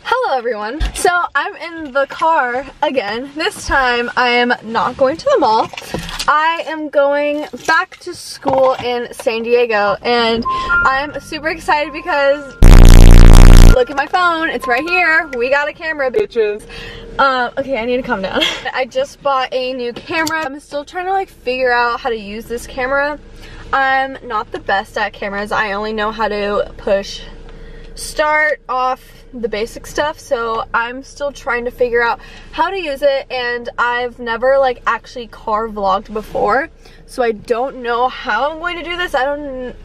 Hello everyone. So I'm in the car again. This time I am not going to the mall. I am going back to school in San Diego and I'm super excited because look at my phone, it's right here. We got a camera, bitches. Okay, I need to calm down. I just bought a new camera. I'm still trying to like figure out how to use this camera. I'm not the best at cameras. I only know how to push start off the basic stuff, so I'm still trying to figure out how to use it, and I've never like actually car vlogged before, so I don't know how I'm going to do this. I don't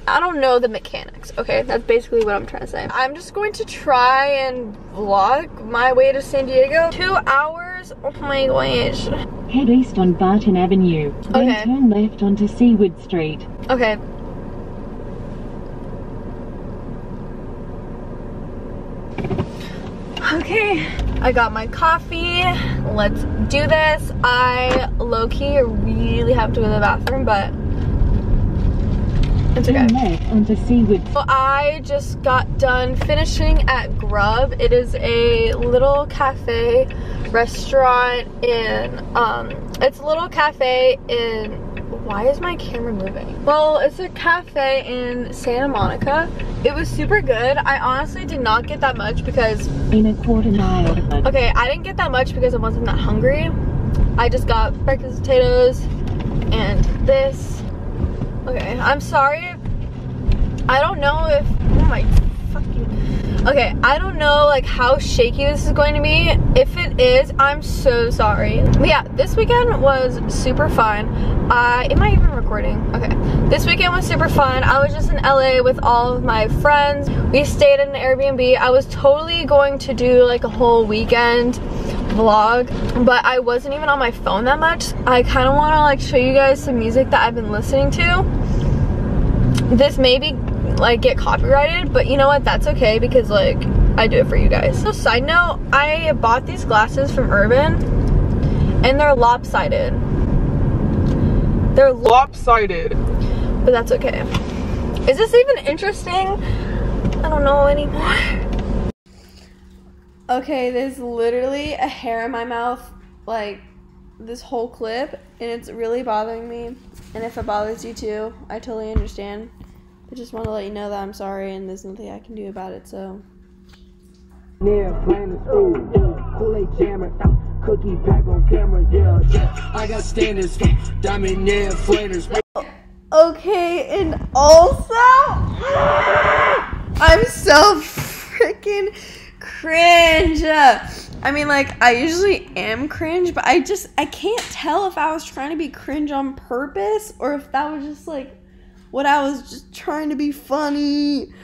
know the mechanics. Okay, that's basically what I'm trying to say. I'm just going to try and vlog my way to San Diego. 2 hours. Oh my gosh. Head east on Barton Avenue, then okay. Turn left onto Seaward Street. Okay. Okay, I got my coffee. Let's do this. I low-key really have to go to the bathroom, but it's okay. Turn left onto Seaward. So I just got done finishing at Grub. It is a little cafe restaurant in it's a little cafe in, why is my camera moving? Well, it's a cafe in Santa Monica. It was super good. I honestly did not get that much because in a quarter mile. Okay, I didn't get that much because I wasn't that hungry. I just got breakfast potatoes and this. Okay, I'm sorry. I don't know if, oh my fucking, okay, I don't know like how shaky this is going to be. If it is, I'm so sorry. But yeah, this weekend was super fun. Am I even recording? Okay. This weekend was super fun. I was just in LA with all of my friends. We stayed in an Airbnb. I was totally going to do like a whole weekend vlog, but I wasn't even on my phone that much. I kind of want to like show you guys some music that I've been listening to. This maybe like get copyrighted, but you know what, that's okay because like I do it for you guys. So side note, I bought these glasses from Urban and they're lopsided. They're lopsided, but that's okay. Is this even interesting? I don't know anymore. Okay, there's literally a hair in my mouth like this whole clip, and it's really bothering me, and if it bothers you too, I totally understand. I just want to let you know that I'm sorry and there's nothing I can do about it, so. Cookie pack on camera, yeah. I got standards, diamond nail flares. Okay, and also, I'm so freaking cringe. I mean, like, I usually am cringe, but I can't tell if I was trying to be cringe on purpose or if that was just like what I was just trying to be funny.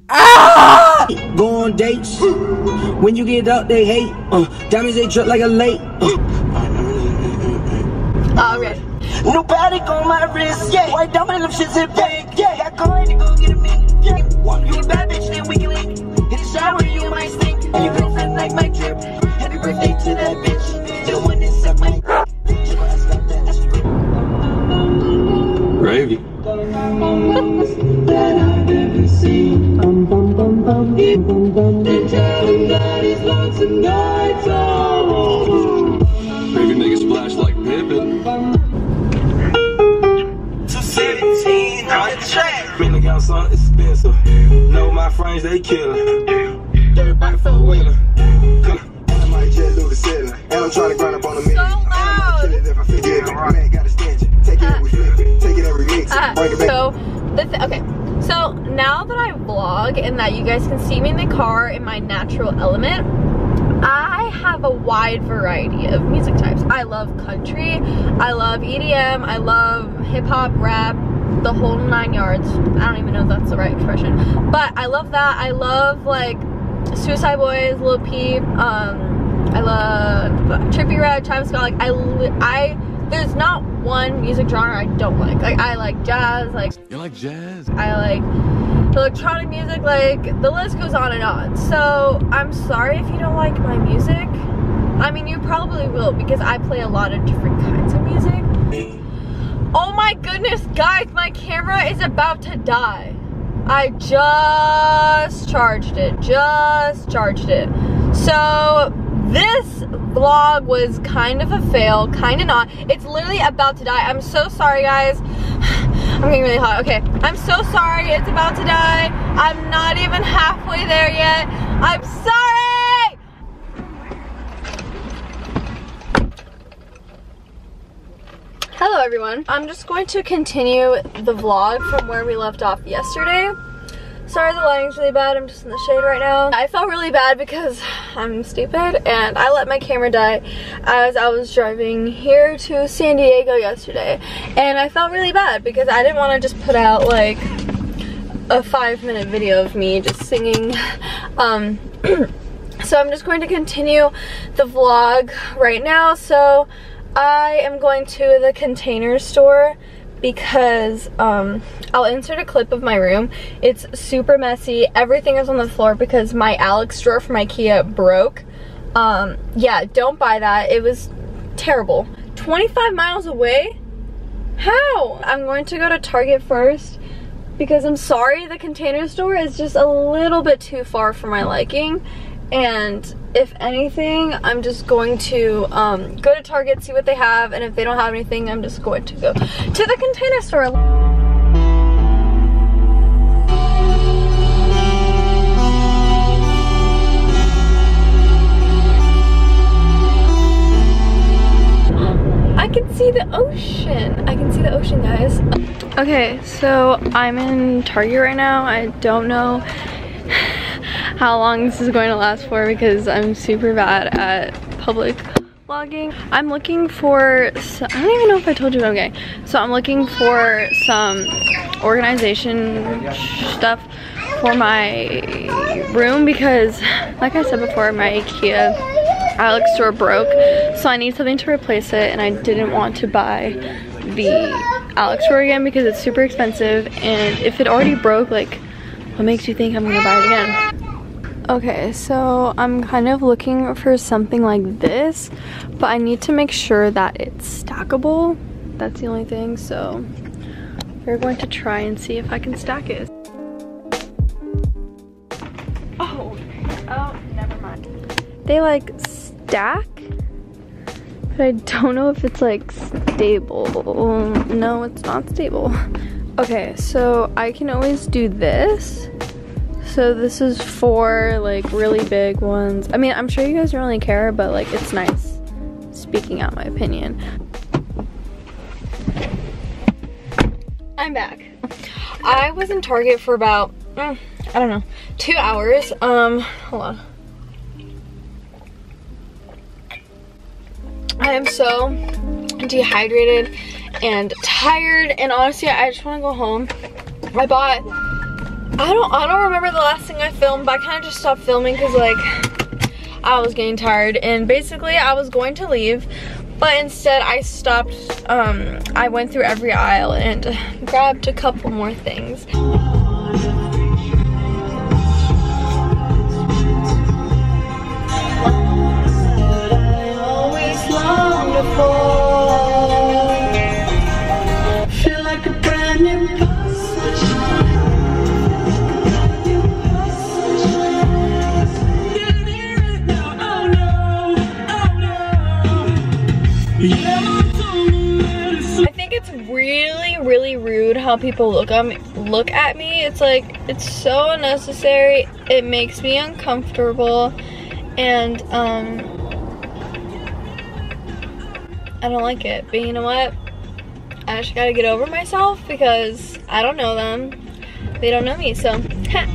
Ah! Go on dates. When you get up, they hate. Diamonds, they drip like a lake. Alright. No paddock on my wrist, yeah. White diamond, them shits in bank, yeah. Got coin to go get a mint, yeah. You a bad bitch, then we can link. In the shower, you might stink. And you gon' feel like my drip. Happy birthday to that bitch. To the one that suck my gravy. That I've never seen. They tell him that he's lost some nights on. Baby nigga splash like Pippin. 217 on the track. Feeling got something expensive. Know my friends, they killin'. Everybody for a winner. I might just do the ceiling. And I'm trying to grind up on the minute. So loud. Got a stench. Take it every flip. Take it every mix. Okay, so now that I vlog and that you guys can see me in the car in my natural element, I have a wide variety of music types. I love country, I love EDM, I love hip-hop, rap, the whole 9 yards. I don't even know if that's the right expression, but I love that. I love like Suicide Boys, Lil Peep, I love Trippie Redd, Travis Scott. Like there's not one music genre I don't like. Like I like jazz, like you like jazz? I like electronic music, like the list goes on and on. So I'm sorry if you don't like my music. I mean, you probably will because I play a lot of different kinds of music. Oh my my goodness, guys, my camera is about to die. I just charged it, So this vlog was kind of a fail, kind of not. It's literally about to die. I'm so sorry, guys. I'm getting really hot. Okay, I'm so sorry. It's about to die. I'm not even halfway there yet. I'm sorry. Hello, everyone. I'm just going to continue the vlog from where we left off yesterday. Sorry, the lighting's really bad. I'm just in the shade right now. I felt really bad because I'm stupid and I let my camera die as I was driving here to San Diego yesterday. And I felt really bad because I didn't want to just put out like a 5-minute video of me just singing. So I'm just going to continue the vlog right now. So I am going to the Container Store because I'll insert a clip of my room. It's super messy. Everything is on the floor because my Alex drawer from IKEA broke. Yeah, don't buy that. It was terrible. 25 miles away? How? I'm going to go to Target first because I'm sorry, the Container Store is just a little bit too far for my liking. And if anything, I'm just going to go to Target, see what they have, and if they don't have anything, I'm just going to go to the Container Store. I can see the ocean. I can see the ocean, guys. Okay, so I'm in Target right now. I don't know how long this is going to last for because I'm super bad at public vlogging. I'm looking for, I don't even know if I told you, okay. So I'm looking for some organization stuff for my room because, like I said before, my IKEA Alex drawer broke. So I need something to replace it and I didn't want to buy the Alex drawer again because it's super expensive, and if it already broke, like, what makes you think I'm gonna buy it again? Okay, so I'm kind of looking for something like this, but I need to make sure that it's stackable. That's the only thing, so we're going to try and see if I can stack it. Oh, never mind. They like stack, but I don't know if it's like stable. No, it's not stable. Okay, so I can always do this. So this is for like really big ones. I mean, I'm sure you guys don't really care, but like it's nice speaking out my opinion. I'm back. I was in Target for about, I don't know, 2 hours. Hold on. I am so dehydrated and tired, and honestly, I just want to go home. I bought, I don't remember the last thing I filmed, but I kind of just stopped filming because like I was getting tired, and basically I was going to leave, but instead I stopped. I went through every aisle and grabbed a couple more things. Feel like a brand new I think it's really rude how people look at me. It's like, it's so unnecessary. It makes me uncomfortable, and I don't like it. But you know what? I just gotta get over myself because I don't know them. They don't know me, so gotta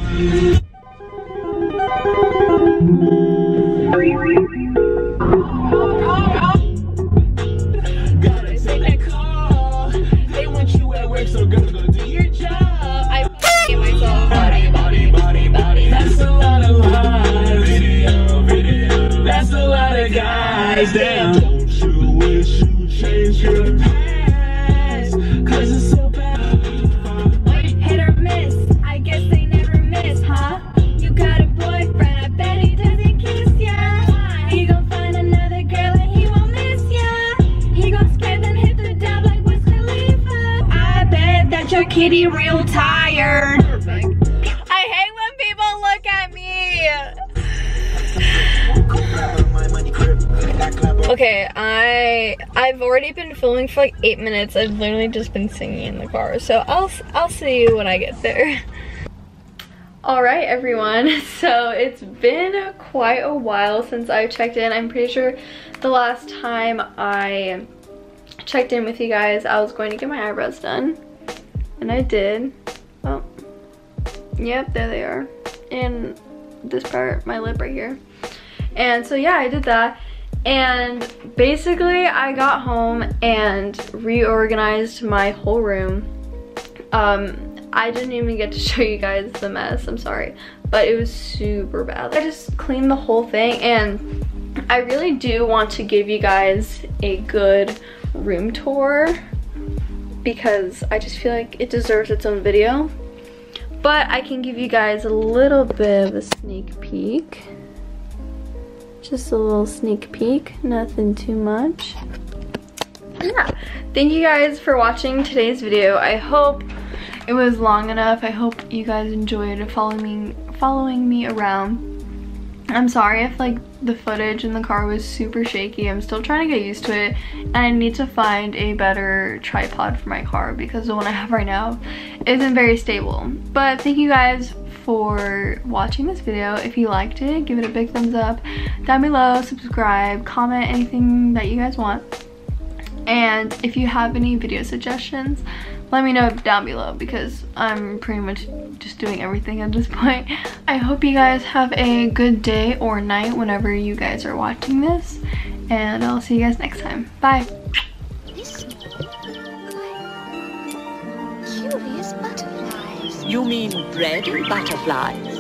take that call. They want you at work, so girl, go do your job. I f***ing myself. Body. That's a lot of lies. Video. That's a lot of guys. Damn. Don't you wish you changed your past? 'Cause it's so bad. Hit or miss, I guess they never miss, huh? You got a boyfriend, I bet he doesn't kiss ya. He gon' find another girl and he won't miss ya. He gon' skip and hit the dab like Wiz Khalifa. getting real tired. I hate when people look at me. Okay, I've already been filming for like 8 minutes. I've literally just been singing in the car, so I'll see you when I get there. All right, everyone. So it's been quite a while since I checked in. I'm pretty sure the last time I checked in with you guys, I was going to get my eyebrows done, and I did. Oh, yep, there they are. And this part, my lip right here. And so yeah, I did that. And basically I got home and reorganized my whole room. I didn't even get to show you guys the mess, I'm sorry, but it was super bad. I just cleaned the whole thing, and I really do want to give you guys a good room tour because I just feel like it deserves its own video. But I can give you guys a little bit of a sneak peek. Just a little sneak peek, nothing too much. Yeah, thank you guys for watching today's video. I hope it was long enough. I hope you guys enjoyed following me around. I'm sorry if like the footage in the car was super shaky. I'm still trying to get used to it, and I need to find a better tripod for my car because the one I have right now isn't very stable. But thank you guys for watching this video. If you liked it, give it a big thumbs up down below, subscribe, comment anything that you guys want. And if you have any video suggestions, let me know down below because I'm pretty much just doing everything at this point. I hope you guys have a good day or night whenever you guys are watching this, and I'll see you guys next time. Bye. Curious butterflies. You mean bread and butterflies?